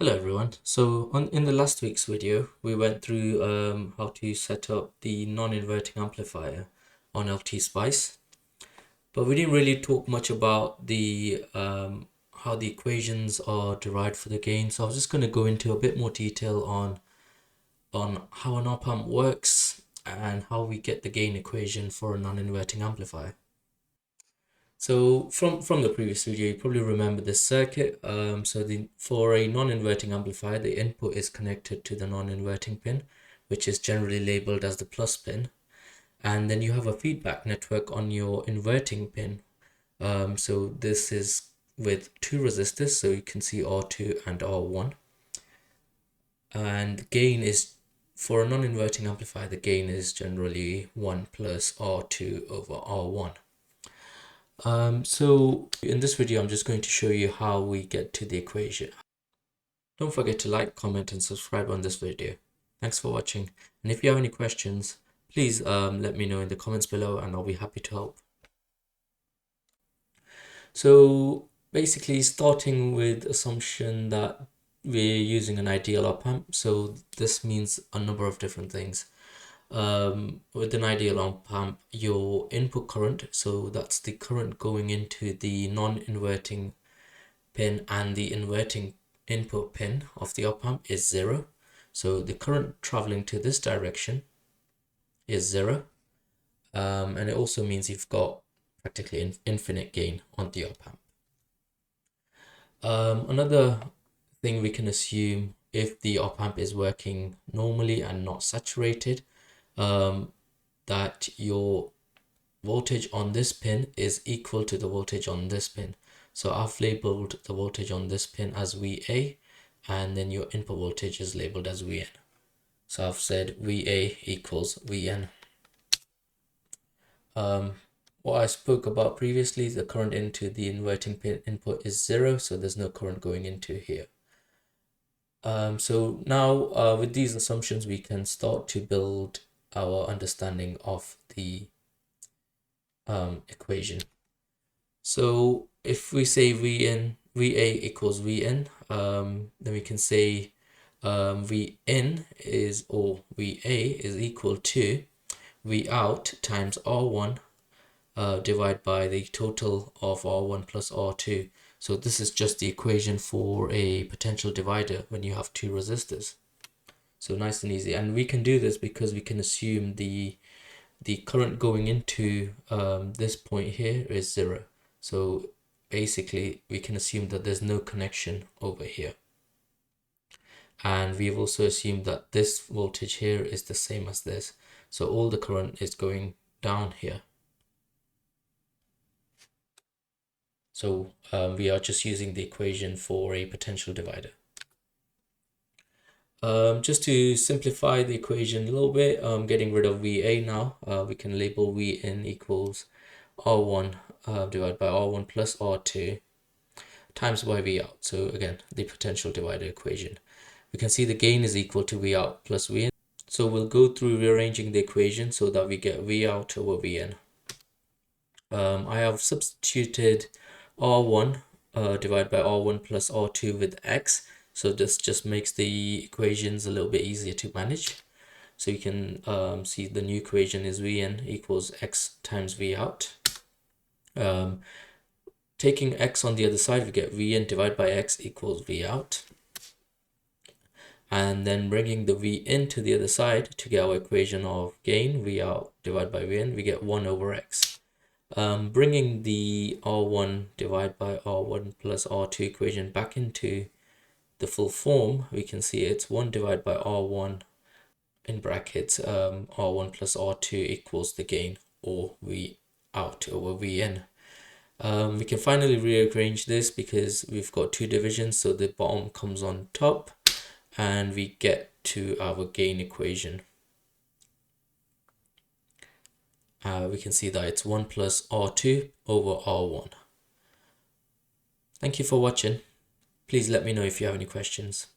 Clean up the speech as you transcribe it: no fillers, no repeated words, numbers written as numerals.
Hello everyone. So in the last week's video, we went through how to set up the non-inverting amplifier on LTSpice, but we didn't really talk much about the how the equations are derived for the gain. So I was just going to go into a bit more detail on how an op-amp works and how we get the gain equation for a non-inverting amplifier. So from the previous video, you probably remember this circuit. For a non-inverting amplifier, the input is connected to the non-inverting pin, which is generally labeled as the plus pin. And then you have a feedback network on your inverting pin. So this is with two resistors, so you can see R2 and R1. And gain is, for a non-inverting amplifier, the gain is generally 1 plus R2 over R1. So in this video, I'm just going to show you how we get to the equation. Don't forget to like, comment, and subscribe on this video. Thanks for watching. And if you have any questions, please let me know in the comments below and I'll be happy to help. So basically, starting with assumption that we're using an ideal op-amp. So this means a number of different things. With an ideal op-amp, your input current, so that's the current going into the non-inverting pin and the inverting input pin of the op-amp, is 0. So the current traveling to this direction is 0. And it also means you've got practically infinite gain on the op-amp. Another thing we can assume, if the op-amp is working normally and not saturated, that your voltage on this pin is equal to the voltage on this pin. So I've labeled the voltage on this pin as VA, and then your input voltage is labeled as VN. So I've said VA equals VN. What I spoke about previously, the current into the inverting pin input is 0, so there's no current going into here. So now with these assumptions, we can start to build our understanding of the equation. So if we say VA equals VN, then we can say VN is, or VA is equal to V out times R1 divided by the total of R1 plus R2. So this is just the equation for a potential divider when you have two resistors. So nice and easy. And we can do this because we can assume the current going into this point here is 0. So basically we can assume that there's no connection over here. And we've also assumed that this voltage here is the same as this. So all the current is going down here. So we are just using the equation for a potential divider. Just to simplify the equation a little bit, getting rid of VA now, we can label Vn equals R1 divided by R1 plus R2 times by V out. So again, the potential divider equation. We can see the gain is equal to V out plus Vn. So we'll go through rearranging the equation so that we get V out over Vn. I have substituted R1 divided by R1 plus R2 with X. So this just makes the equations a little bit easier to manage. So you can see the new equation is Vn equals X times V out. Taking X on the other side, we get Vn divided by X equals V out. And then bringing the V in to the other side to get our equation of gain, V out divided by Vn, we get 1 over X. Bringing the R1 divided by R1 plus R2 equation back into the full form, we can see it's 1 divided by R1 in brackets R1 plus R2 equals the gain, or V out over Vn. We can finally rearrange this because we've got two divisions, so the bottom comes on top and we get to our gain equation. We can see that it's 1 plus R2 over R1. Thank you for watching. Please let me know if you have any questions.